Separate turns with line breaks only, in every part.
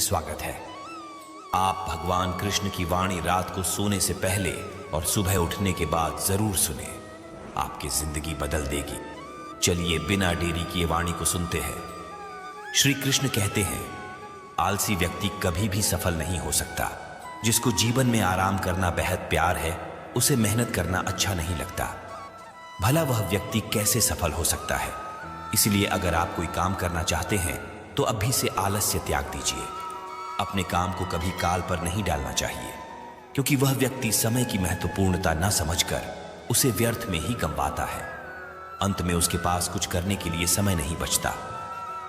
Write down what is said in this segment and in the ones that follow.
स्वागत है। आप भगवान कृष्ण की वाणी रात को सोने से पहले और सुबह उठने के बाद जरूर सुने, आपकी जिंदगी बदल देगी। चलिए बिना देरी किए वाणी को सुनते हैं। श्री कृष्ण कहते हैं, आलसी व्यक्ति कभी भी सफल नहीं हो सकता। जिसको जीवन में आराम करना बेहद प्यार है, उसे मेहनत करना अच्छा नहीं लगता। भला वह व्यक्ति कैसे सफल हो सकता है? इसलिए अगर आप कोई काम करना चाहते हैं तो अभी से आलस्य त्याग दीजिए। अपने काम को कभी काल पर नहीं डालना चाहिए, क्योंकि वह व्यक्ति समय की महत्वपूर्णता न समझकर उसे व्यर्थ में ही गंवाता है। अंत में उसके पास कुछ करने के लिए समय नहीं बचता।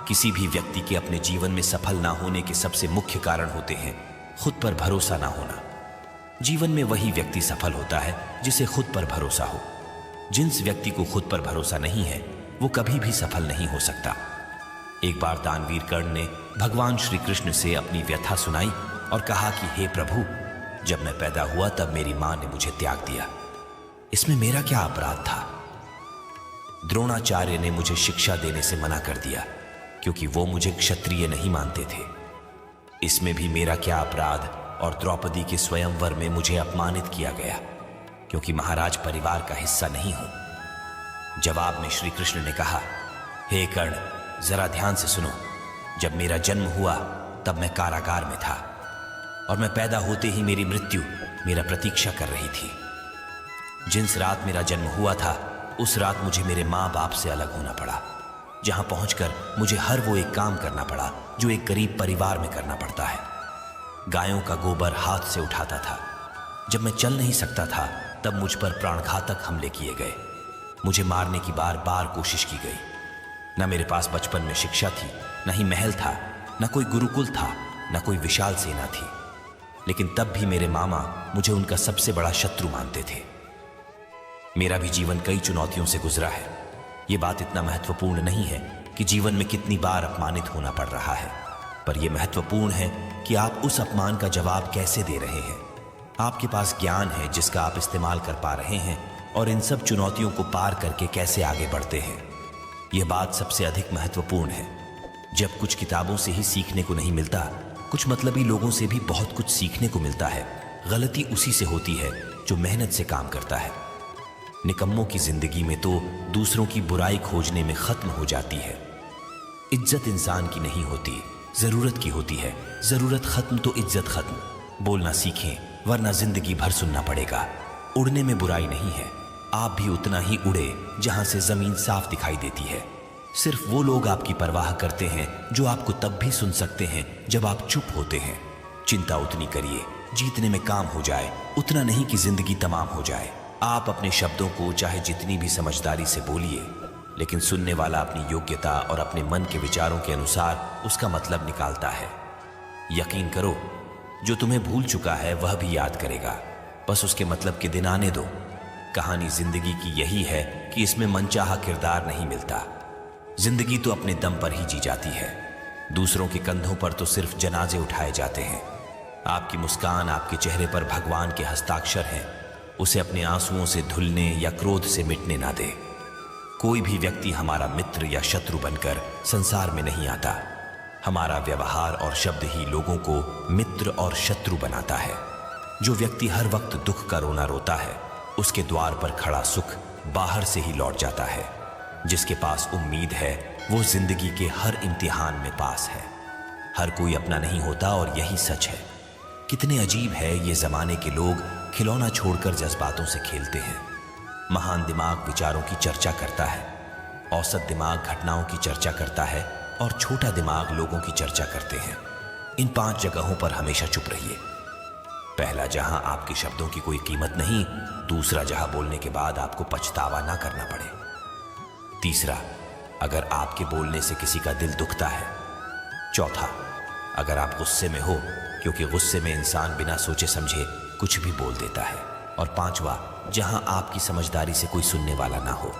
किसी भी व्यक्ति के अपने जीवन में सफल ना होने के सबसे मुख्य कारण होते हैं खुद पर भरोसा ना होना। जीवन में वही व्यक्ति सफल होता है जिसे खुद पर भरोसा हो। जिस व्यक्ति को खुद पर भरोसा नहीं है वो कभी भी सफल नहीं हो सकता। एक बार दानवीर कर्ण ने भगवान श्री कृष्ण से अपनी व्यथा सुनाई और कहा कि हे प्रभु, जब मैं पैदा हुआ तब मेरी मां ने मुझे त्याग दिया। इसमें मेरा क्या अपराध था? द्रोणाचार्य ने मुझे शिक्षा देने से मना कर दिया क्योंकि वो मुझे क्षत्रिय नहीं मानते थे। इसमें भी मेरा क्या अपराध? और द्रौपदी के स्वयंवर में मुझे अपमानित किया गया क्योंकि महाराज परिवार का हिस्सा नहीं हूं। जवाब में श्री कृष्ण ने कहा, हे कर्ण, जरा ध्यान से सुनो। जब मेरा जन्म हुआ तब मैं कारागार में था और मैं पैदा होते ही मेरी मृत्यु मेरा प्रतीक्षा कर रही थी। जिस रात मेरा जन्म हुआ था उस रात मुझे मेरे माँ बाप से अलग होना पड़ा, जहां पहुंचकर मुझे हर वो एक काम करना पड़ा जो एक गरीब परिवार में करना पड़ता है। गायों का गोबर हाथ से उठाता था। जब मैं चल नहीं सकता था तब मुझ पर प्राणघातक हमले किए गए। मुझे मारने की बार बार कोशिश की गई। न मेरे पास बचपन में शिक्षा थी, न ही महल था, न कोई गुरुकुल था, न कोई विशाल सेना थी। लेकिन तब भी मेरे मामा मुझे उनका सबसे बड़ा शत्रु मानते थे। मेरा भी जीवन कई चुनौतियों से गुजरा है। ये बात इतना महत्वपूर्ण नहीं है कि जीवन में कितनी बार अपमानित होना पड़ रहा है, पर यह महत्वपूर्ण है कि आप उस अपमान का जवाब कैसे दे रहे हैं। आपके पास ज्ञान है जिसका आप इस्तेमाल कर पा रहे हैं और इन सब चुनौतियों को पार करके कैसे आगे बढ़ते हैं। यह बात सबसे अधिक महत्वपूर्ण है। जब कुछ किताबों से ही सीखने को नहीं मिलता, कुछ मतलबी लोगों से भी बहुत कुछ सीखने को मिलता है। गलती उसी से होती है जो मेहनत से काम करता है। निकम्मों की जिंदगी में तो दूसरों की बुराई खोजने में खत्म हो जाती है। इज्जत इंसान की नहीं होती, जरूरत की होती है। जरूरत खत्म तो इज्जत खत्म। बोलना सीखें, वरना जिंदगी भर सुनना पड़ेगा। उड़ने में बुराई नहीं है। आप भी उतना ही उड़े जहां से जमीन साफ दिखाई देती है। सिर्फ वो लोग आपकी परवाह करते हैं जो आपको तब भी सुन सकते हैं जब आप चुप होते हैं। चिंता उतनी करिए जीतने में काम हो जाए, उतना नहीं कि जिंदगी तमाम हो जाए। आप अपने शब्दों को चाहे जितनी भी समझदारी से बोलिए, लेकिन सुनने वाला अपनी योग्यता और अपने मन के विचारों के अनुसार उसका मतलब निकालता है। यकीन करो, जो तुम्हें भूल चुका है वह भी याद करेगा। बस उसके मतलब के दिन आने दो। कहानी जिंदगी की यही है कि इसमें मनचाहा किरदार नहीं मिलता। जिंदगी तो अपने दम पर ही जी जाती है। दूसरों के कंधों पर तो सिर्फ जनाजे उठाए जाते हैं। आपकी मुस्कान, आपके चेहरे पर भगवान के हस्ताक्षर हैं। उसे अपने आंसुओं से धुलने या क्रोध से मिटने ना दे। कोई भी व्यक्ति हमारा मित्र या शत्रु बनकर संसार में नहीं आता। हमारा व्यवहार और शब्द ही लोगों को मित्र और शत्रु बनाता है। जो व्यक्ति हर वक्त दुख का रोना रोता है, उसके द्वार पर खड़ा सुख बाहर से ही लौट जाता है। जिसके पास उम्मीद है वो जिंदगी के हर इम्तिहान में पास है। हर कोई अपना नहीं होता और यही सच है। कितने अजीब है ये जमाने के लोग खिलौना छोड़कर जज्बातों से खेलते हैं। महान दिमाग विचारों की चर्चा करता है, औसत दिमाग घटनाओं की चर्चा करता है और छोटा दिमाग लोगों की चर्चा करते हैं। इन 5 जगहों पर हमेशा चुप रहिए। पहला, जहां आपके शब्दों की कोई कीमत नहीं। दूसरा, जहां बोलने के बाद आपको पछतावा ना करना पड़े। तीसरा, अगर आपके बोलने से किसी का दिल दुखता है। चौथा, अगर आप गुस्से में हो, क्योंकि गुस्से में इंसान बिना सोचे समझे कुछ भी बोल देता है। और पांचवा, जहां आपकी समझदारी से कोई सुनने वाला ना हो।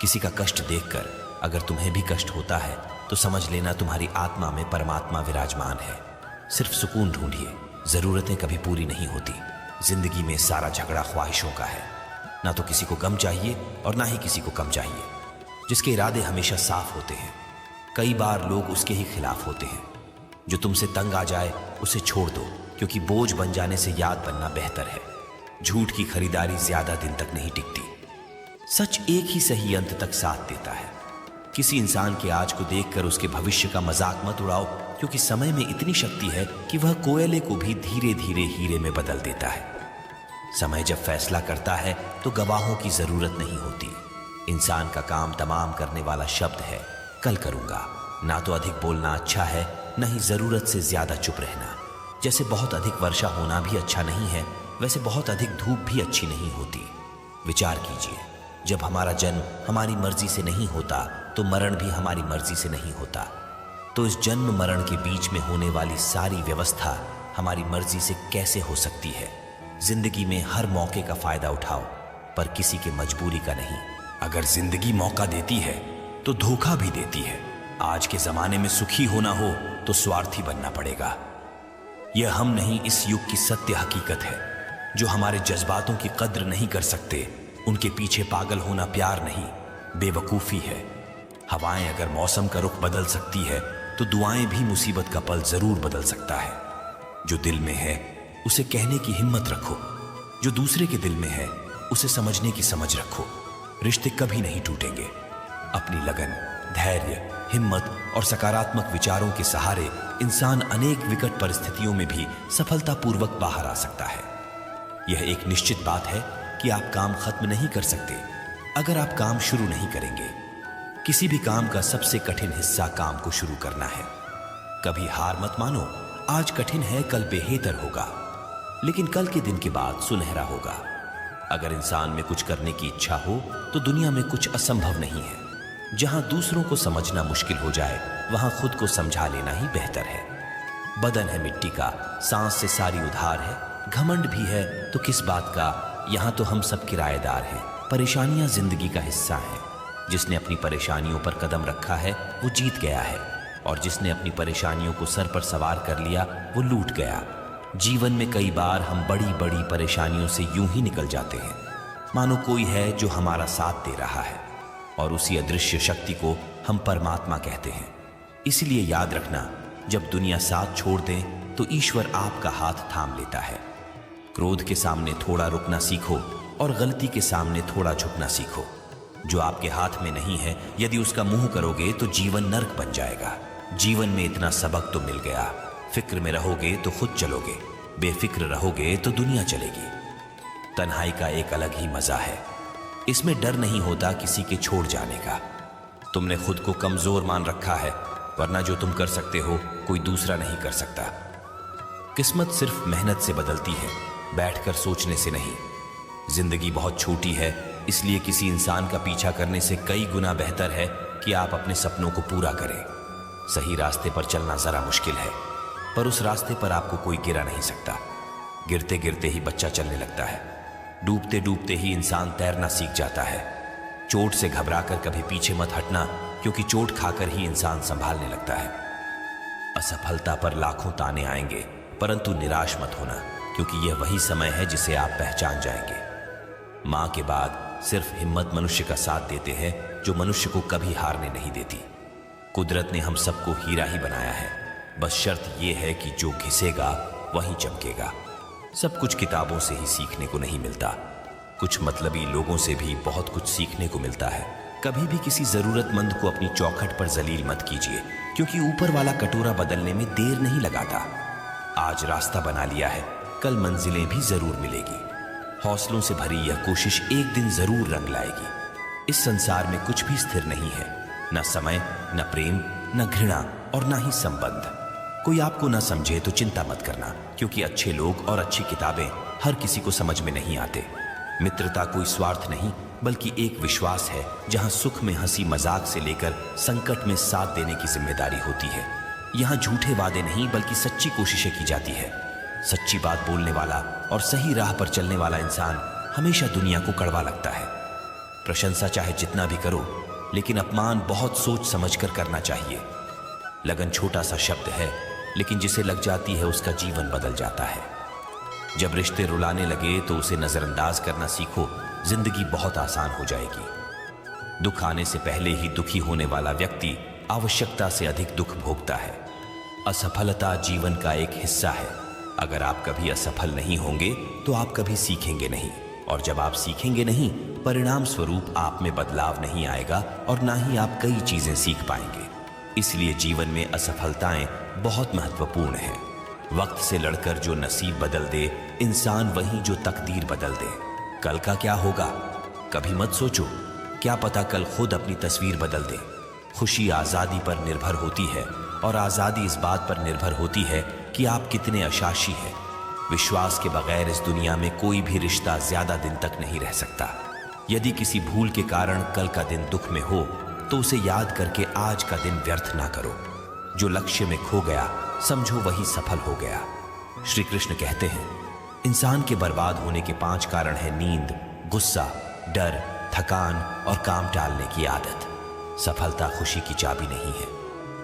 किसी का कष्ट देखकर अगर तुम्हें भी कष्ट होता है तो समझ लेना तुम्हारी आत्मा में परमात्मा विराजमान है। सिर्फ सुकून ढूंढिए। जरूरतें कभी पूरी नहीं होती। जिंदगी में सारा झगड़ा ख्वाहिशों का है। ना तो किसी को गम चाहिए और ना ही किसी को कम चाहिए। जिसके इरादे हमेशा साफ होते हैं, कई बार लोग उसके ही खिलाफ होते हैं। जो तुमसे तंग आ जाए उसे छोड़ दो, क्योंकि बोझ बन जाने से याद बनना बेहतर है। झूठ की खरीदारी ज्यादा दिन तक नहीं टिकती। सच एक ही सही अंत तक साथ देता है। किसी इंसान के आज को देखकर उसके भविष्य का मजाक मत उड़ाओ, क्योंकि समय में इतनी शक्ति है कि वह कोयले को भी धीरे धीरे हीरे में बदल देता है। समय जब फैसला करता है तो गवाहों की जरूरत नहीं होती। इंसान का काम तमाम करने वाला शब्द है कल करूंगा। ना तो अधिक बोलना अच्छा है, न ही जरूरत से ज्यादा चुप रहना। जैसे बहुत अधिक वर्षा होना भी अच्छा नहीं है, वैसे बहुत अधिक धूप भी अच्छी नहीं होती। विचार कीजिए, जब हमारा जन्म हमारी मर्जी से नहीं होता तो मरण भी हमारी मर्जी से नहीं होता। तो इस जन्म मरण के बीच में होने वाली सारी व्यवस्था हमारी मर्जी से कैसे हो सकती है? जिंदगी में हर मौके का फायदा उठाओ, पर किसी के मजबूरी का नहीं। अगर जिंदगी मौका देती है तो धोखा भी देती है। आज के जमाने में सुखी होना हो तो स्वार्थी बनना पड़ेगा। यह हम नहीं, इस युग की सत्य हकीकत है। जो हमारे जज्बातों की कद्र नहीं कर सकते, उनके पीछे पागल होना प्यार नहीं, बेवकूफी है। हवाएं अगर मौसम का रुख बदल सकती है तो दुआएं भी मुसीबत का पल जरूर बदल सकता है। जो दिल में है उसे कहने की हिम्मत रखो, जो दूसरे के दिल में है उसे समझने की समझ रखो। रिश्ते कभी नहीं टूटेंगे। अपनी लगन, धैर्य, हिम्मत और सकारात्मक विचारों के सहारे इंसान अनेक विकट परिस्थितियों में भी सफलतापूर्वक बाहर आ सकता है। यह एक निश्चित बात है कि आप काम खत्म नहीं कर सकते अगर आप काम शुरू नहीं करेंगे। किसी भी काम का सबसे कठिन हिस्सा काम को शुरू करना है। कभी हार मत मानो। आज कठिन है, कल बेहतर होगा, लेकिन कल के दिन के बाद सुनहरा होगा। अगर इंसान में कुछ करने की इच्छा हो तो दुनिया में कुछ असंभव नहीं है। जहां दूसरों को समझना मुश्किल हो जाए, वहां खुद को समझा लेना ही बेहतर है। बदन है मिट्टी का, सांस से सारी उधार है। घमंड भी है तो किस बात का, यहां तो हम सब किराएदार हैं। परेशानियां जिंदगी का हिस्सा हैं। जिसने अपनी परेशानियों पर कदम रखा है वो जीत गया है, और जिसने अपनी परेशानियों को सर पर सवार कर लिया वो लूट गया। जीवन में कई बार हम बड़ी बड़ी परेशानियों से यूं ही निकल जाते हैं मानो कोई है जो हमारा साथ दे रहा है, और उसी अदृश्य शक्ति को हम परमात्मा कहते हैं। इसलिए याद रखना, जब दुनिया साथ छोड़ दे तो ईश्वर आपका हाथ थाम लेता है। क्रोध के सामने थोड़ा रुकना सीखो और गलती के सामने थोड़ा झुकना सीखो। जो आपके हाथ में नहीं है, यदि उसका मुंह करोगे तो जीवन नर्क बन जाएगा। जीवन में इतना सबक तो मिल गया। फिक्र में रहोगे तो खुद चलोगे, बेफिक्र रहोगे तो दुनिया चलेगी। तन्हाई का एक अलग ही मजा है। इसमें डर नहीं होता किसी के छोड़ जाने का। तुमने खुद को कमजोर मान रखा है, वरना जो तुम कर सकते हो कोई दूसरा नहीं कर सकता। किस्मत सिर्फ मेहनत से बदलती है, बैठकर सोचने से नहीं। जिंदगी बहुत छोटी है, इसलिए किसी इंसान का पीछा करने से कई गुना बेहतर है कि आप अपने सपनों को पूरा करें। सही रास्ते पर चलना जरा मुश्किल है, पर उस रास्ते पर आपको कोई गिरा नहीं सकता। गिरते गिरते ही बच्चा चलने लगता है, डूबते डूबते ही इंसान तैरना सीख जाता है। चोट से घबराकर कभी पीछे मत हटना, क्योंकि चोट खाकर ही इंसान संभालने लगता है। असफलता पर लाखों ताने आएंगे, परंतु निराश मत होना, क्योंकि यह वही समय है जिसे आप पहचान जाएंगे। मां के बाद सिर्फ हिम्मत मनुष्य का साथ देते हैं, जो मनुष्य को कभी हारने नहीं देती। कुदरत ने हम सबको हीरा ही बनाया है, बस शर्त यह है कि जो घिसेगा वही चमकेगा। सब कुछ किताबों से ही सीखने को नहीं मिलता, कुछ मतलबी लोगों से भी बहुत कुछ सीखने को मिलता है। कभी भी किसी जरूरतमंद को अपनी चौखट पर जलील मत कीजिए, क्योंकि ऊपर वाला कटोरा बदलने में देर नहीं लगाता। आज रास्ता बना लिया है, कल मंजिलें भी जरूर मिलेगी। हौसलों से भरी यह कोशिश एक दिन जरूर रंग लाएगी। इस संसार में कुछ भी स्थिर नहीं है, न समय, न प्रेम, न घृणा और न ही संबंध। कोई आपको न समझे तो चिंता मत करना, क्योंकि अच्छे लोग और अच्छी किताबें हर किसी को समझ में नहीं आते। मित्रता कोई स्वार्थ नहीं, बल्कि एक विश्वास है, जहां सुख में हंसी मजाक से लेकर संकट में साथ देने की जिम्मेदारी होती है। यहाँ झूठे वादे नहीं, बल्कि सच्ची कोशिशें की जाती है। सच्ची बात बोलने वाला और सही राह पर चलने वाला इंसान हमेशा दुनिया को कड़वा लगता है। प्रशंसा चाहे जितना भी करो, लेकिन अपमान बहुत सोच समझकर करना चाहिए। लगन छोटा सा शब्द है, लेकिन जिसे लग जाती है उसका जीवन बदल जाता है। जब रिश्ते रुलाने लगे तो उसे नजरअंदाज करना सीखो, जिंदगी बहुत आसान हो जाएगी। दुख आने से पहले ही दुखी होने वाला व्यक्ति आवश्यकता से अधिक दुख भोगता है। असफलता जीवन का एक हिस्सा है। अगर आप कभी असफल नहीं होंगे तो आप कभी सीखेंगे नहीं, और जब आप सीखेंगे नहीं, परिणाम स्वरूप आप में बदलाव नहीं आएगा और ना ही आप कई चीजें सीख पाएंगे। इसलिए जीवन में असफलताएं बहुत महत्वपूर्ण हैं। वक्त से लड़कर जो नसीब बदल दे इंसान, वही जो तकदीर बदल दे। कल का क्या होगा कभी मत सोचो, क्या पता कल खुद अपनी तस्वीर बदल दे। खुशी आज़ादी पर निर्भर होती है और आज़ादी इस बात पर निर्भर होती है कि आप कितने अशाशी हैं। विश्वास के बगैर इस दुनिया में कोई भी रिश्ता ज्यादा दिन तक नहीं रह सकता। यदि किसी भूल के कारण कल का दिन दुख में हो तो उसे याद करके आज का दिन व्यर्थ ना करो। जो लक्ष्य में खो गया समझो वही सफल हो गया। श्री कृष्ण कहते हैं, इंसान के बर्बाद होने के 5 कारण हैं नींद, गुस्सा, डर, थकान और काम टालने की आदत। सफलता खुशी की चाबी नहीं है,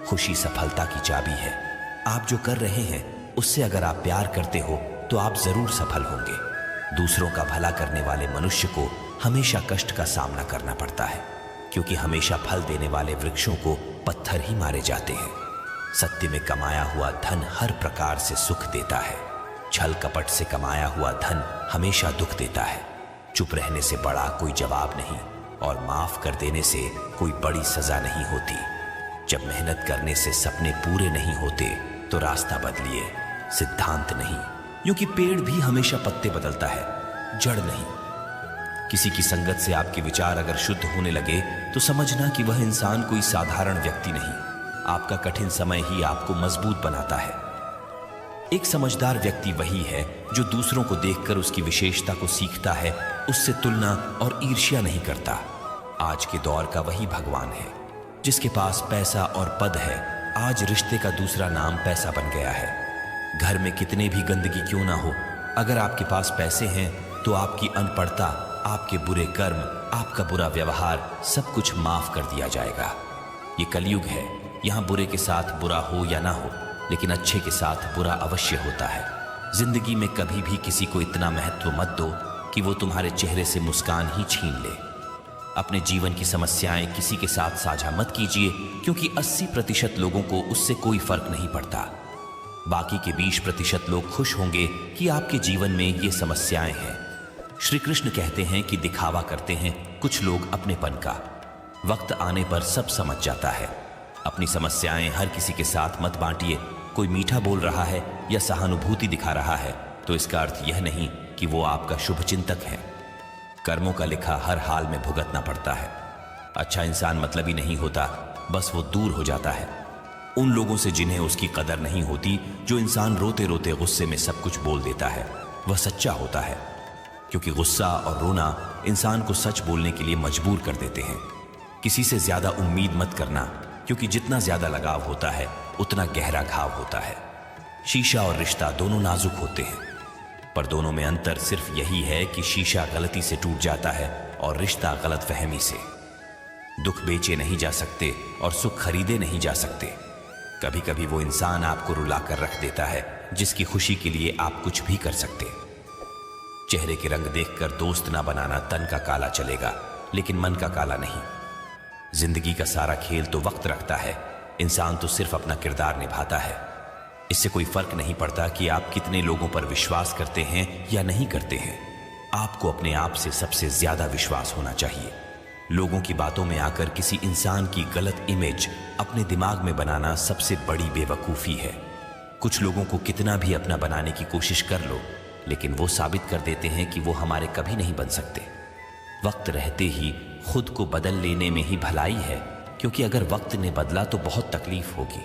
खुशी सफलता की चाबी है। आप जो कर रहे हैं उससे अगर आप प्यार करते हो तो आप जरूर सफल होंगे। दूसरों का भला करने वाले मनुष्य को हमेशा कष्ट का सामना करना पड़ता है, क्योंकि हमेशा फल देने वाले वृक्षों को पत्थर ही मारे जाते हैं। सत्य में कमाया हुआ धन हर प्रकार से सुख देता है, छल कपट से कमाया हुआ धन हमेशा दुख देता है। चुप रहने से बड़ा कोई जवाब नहीं और माफ कर देने से कोई बड़ी सजा नहीं होती। जब मेहनत करने से सपने पूरे नहीं होते तो रास्ता बदलिए, सिद्धांत नहीं, क्योंकि पेड़ भी हमेशा पत्ते बदलता है, जड़ नहीं। किसी की संगत से आपके विचार अगर शुद्ध होने लगे तो समझना कि वह इंसान कोई साधारण व्यक्ति नहीं। आपका कठिन समय ही आपको मजबूत बनाता है। एक समझदार व्यक्ति वही है जो दूसरों को देखकर उसकी विशेषता को सीखता है, उससे तुलना और ईर्ष्या नहीं करता। आज के दौर का वही भगवान है जिसके पास पैसा और पद है। आज रिश्ते का दूसरा नाम पैसा बन गया है। घर में कितने भी गंदगी क्यों ना हो, अगर आपके पास पैसे हैं तो आपकी अनपढ़ता, आपके बुरे कर्म, आपका बुरा व्यवहार सब कुछ माफ कर दिया जाएगा। ये कलयुग है, यहाँ बुरे के साथ बुरा हो या ना हो, लेकिन अच्छे के साथ बुरा अवश्य होता है। जिंदगी में कभी भी किसी को इतना महत्व मत दो कि वो तुम्हारे चेहरे से मुस्कान ही छीन ले। अपने जीवन की समस्याएं किसी के साथ साझा मत कीजिए, क्योंकि 80% लोगों को उससे कोई फर्क नहीं पड़ता। बाकी के 20% लोग खुश होंगे कि आपके जीवन में ये समस्याएं हैं। श्री कृष्ण कहते हैं कि दिखावा करते हैं कुछ लोग अपनेपन का, वक्त आने पर सब समझ जाता है। अपनी समस्याएं हर किसी के साथ मत बांटिए। कोई मीठा बोल रहा है या सहानुभूति दिखा रहा है तो इसका अर्थ यह नहीं कि वो आपका शुभचिंतक है। कर्मों का लिखा हर हाल में भुगतना पड़ता है। अच्छा इंसान मतलबी नहीं होता, बस वो दूर हो जाता है उन लोगों से जिन्हें उसकी कदर नहीं होती। जो इंसान रोते रोते गुस्से में सब कुछ बोल देता है वह सच्चा होता है, क्योंकि गुस्सा और रोना इंसान को सच बोलने के लिए मजबूर कर देते हैं। किसी से ज्यादा उम्मीद मत करना, क्योंकि जितना ज्यादा लगाव होता है उतना गहरा घाव होता है। शीशा और रिश्ता दोनों नाजुक होते हैं, पर दोनों में अंतर सिर्फ यही है कि शीशा गलती से टूट जाता है और रिश्ता गलतफहमी से। दुख बेचे नहीं जा सकते और सुख खरीदे नहीं जा सकते। कभी कभी वो इंसान आपको रुला कर रख देता है जिसकी खुशी के लिए आप कुछ भी कर सकते। चेहरे के रंग देखकर दोस्त ना बनाना, तन का काला चलेगा लेकिन मन का काला नहीं। जिंदगी का सारा खेल तो वक्त रखता है, इंसान तो सिर्फ अपना किरदार निभाता है। इससे कोई फर्क नहीं पड़ता कि आप कितने लोगों पर विश्वास करते हैं या नहीं करते हैं। आपको अपने आप से सबसे ज्यादा विश्वास होना चाहिए। लोगों की बातों में आकर किसी इंसान की गलत इमेज अपने दिमाग में बनाना सबसे बड़ी बेवकूफी है। कुछ लोगों को कितना भी अपना बनाने की कोशिश कर लो, लेकिन वो साबित कर देते हैं कि वो हमारे कभी नहीं बन सकते। वक्त रहते ही खुद को बदल लेने में ही भलाई है, क्योंकि अगर वक्त ने बदला तो बहुत तकलीफ होगी।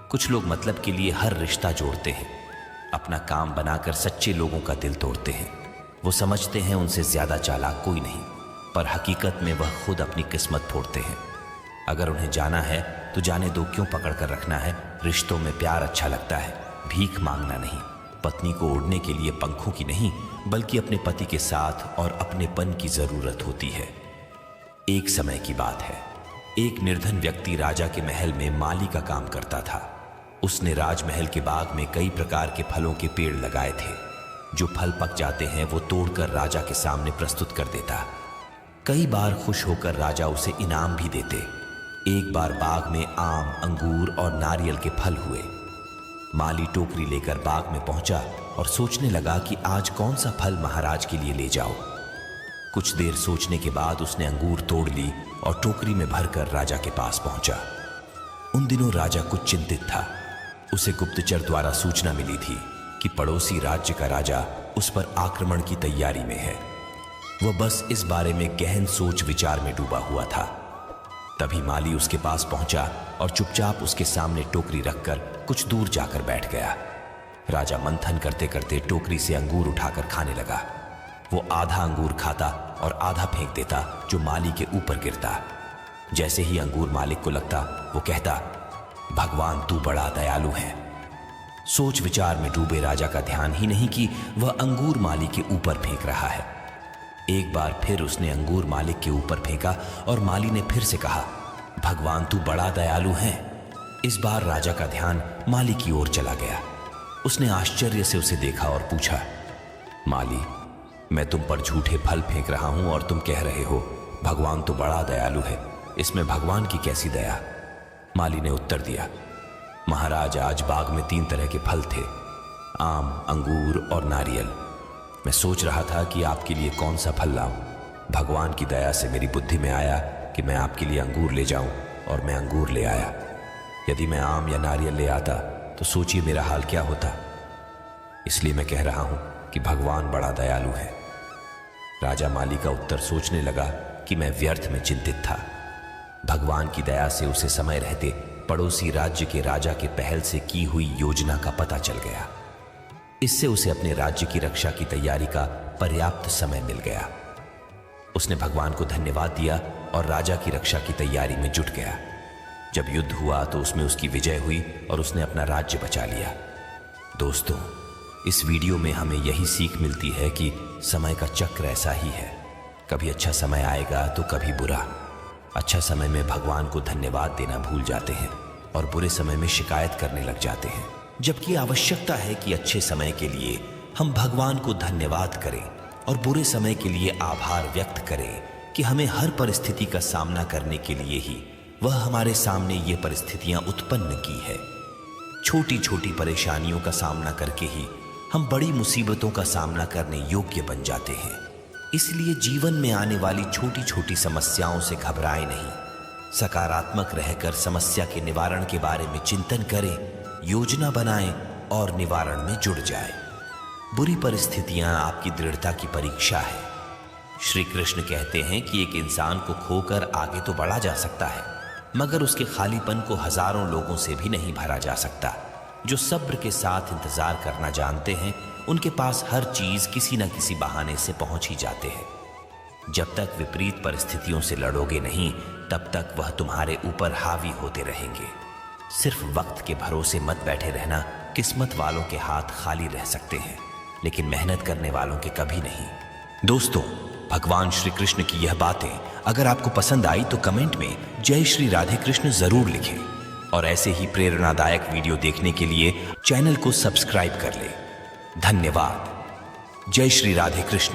कुछ लोग मतलब के लिए हर रिश्ता जोड़ते हैं, अपना काम बनाकर सच्चे लोगों का दिल तोड़ते हैं। वो समझते हैं उनसे ज्यादा चालाक कोई नहीं, पर हकीकत में वह खुद अपनी किस्मत फोड़ते हैं। अगर उन्हें जाना है तो जाने दो, क्यों पकड़ कर रखना है। रिश्तों में प्यार अच्छा लगता है, भीख मांगना नहीं। पत्नी को उड़ने के लिए पंखों की नहीं, बल्कि अपने पति के साथ और अपनेपन की जरूरत होती है। एक समय की बात है, एक निर्धन व्यक्ति राजा के महल में माली का काम करता था। उसने राजमहल के बाग में कई प्रकार के फलों के पेड़ लगाए थे। जो फल पक जाते हैं वो तोड़कर राजा के सामने प्रस्तुत कर देता। कई बार खुश होकर राजा उसे इनाम भी देते। एक बार बाग में आम, अंगूर और नारियल के फल हुए। माली टोकरी लेकर बाग में पहुंचा और सोचने लगा कि आज कौन सा फल महाराज के लिए ले जाओ। कुछ देर सोचने के बाद उसने अंगूर तोड़ ली और टोकरी में भरकर राजा के पास पहुंचा। उन दिनों राजा कुछ चिंतित था। उसे गुप्तचर द्वारा सूचना मिली थी कि पड़ोसी राज्य का राजा उस पर आक्रमण की तैयारी में है। वह बस इस बारे में गहन सोच विचार में डूबा हुआ था। तभी माली उसके पास पहुंचा और चुपचाप उसके सामने टोकरी रखकर कुछ दूर जाकर बैठ गया। राजा मंथन करते करते टोकरी से अंगूर उठाकर खाने लगा। वो आधा अंगूर खाता और आधा फेंक देता, जो माली के ऊपर गिरता। जैसे ही अंगूर मालिक को लगता, वो कहता, भगवान तू बड़ा दयालु है। सोच विचार में डूबे राजा का ध्यान ही नहीं कि वह अंगूर माली के ऊपर फेंक रहा है। एक बार फिर उसने अंगूर मालिक के ऊपर फेंका और माली ने फिर से कहा, भगवान तू बड़ा दयालु है। इस बार राजा का ध्यान माली की ओर चला गया। उसने आश्चर्य से उसे देखा और पूछा, माली, मैं तुम पर झूठे फल फेंक रहा हूं और तुम कह रहे हो भगवान तो बड़ा दयालु है, इसमें भगवान की कैसी दया? माली ने उत्तर दिया, महाराज, आज बाग में 3 तरह के फल थे, आम, अंगूर और नारियल। मैं सोच रहा था कि आपके लिए कौन सा फल लाऊं। भगवान की दया से मेरी बुद्धि में आया कि मैं आपके लिए अंगूर ले जाऊं और मैं अंगूर ले आया। यदि मैं आम या नारियल ले आता तो सोचिए मेरा हाल क्या होता। इसलिए मैं कह रहा हूं कि भगवान बड़ा दयालु है। राजा माली का उत्तर सोचने लगा कि मैं व्यर्थ में चिंतित था। भगवान की दया से उसे समय रहते पड़ोसी राज्य के राजा के पहल से की हुई योजना का पता चल गया। इससे उसे अपने राज्य की रक्षा की तैयारी का पर्याप्त समय मिल गया। उसने भगवान को धन्यवाद दिया और राजा की रक्षा की तैयारी में जुट गया। जब युद्ध हुआ तो उसमें उसकी विजय हुई और उसने अपना राज्य बचा लिया। दोस्तों, इस वीडियो में हमें यही सीख मिलती है कि समय का चक्र ऐसा ही है, कभी अच्छा समय आएगा तो कभी बुरा। अच्छा समय में भगवान को धन्यवाद देना भूल जाते हैं और बुरे समय में शिकायत करने लग जाते हैं, जबकि आवश्यकता है कि अच्छे समय के लिए हम भगवान को धन्यवाद करें और बुरे समय के लिए आभार व्यक्त करें कि हमें हर परिस्थिति का सामना करने के लिए ही वह हमारे सामने ये परिस्थितियां उत्पन्न की है। छोटी छोटी परेशानियों का सामना करके ही हम बड़ी मुसीबतों का सामना करने योग्य बन जाते हैं। इसलिए जीवन में आने वाली छोटी छोटी समस्याओं से घबराएं नहीं, सकारात्मक रहकर समस्या के निवारण के बारे में चिंतन करें, योजना बनाएं और निवारण में जुड़ जाएं। बुरी परिस्थितियां आपकी दृढ़ता की परीक्षा है। श्री कृष्ण कहते हैं कि एक इंसान को खोकर आगे तो बढ़ा जा सकता है, मगर उसके खालीपन को हजारों लोगों से भी नहीं भरा जा सकता। जो सब्र के साथ इंतजार करना जानते हैं, उनके पास हर चीज किसी न किसी बहाने से पहुंच ही जाते हैं। जब तक विपरीत परिस्थितियों से लड़ोगे नहीं, तब तक वह तुम्हारे ऊपर हावी होते रहेंगे। सिर्फ वक्त के भरोसे मत बैठे रहना। किस्मत वालों के हाथ खाली रह सकते हैं, लेकिन मेहनत करने वालों के कभी नहीं। दोस्तों, भगवान श्री कृष्ण की यह बातें अगर आपको पसंद आई तो कमेंट में जय श्री राधे कृष्ण जरूर लिखें और ऐसे ही प्रेरणादायक वीडियो देखने के लिए चैनल को सब्सक्राइब कर लें। धन्यवाद। जय श्री राधे कृष्ण।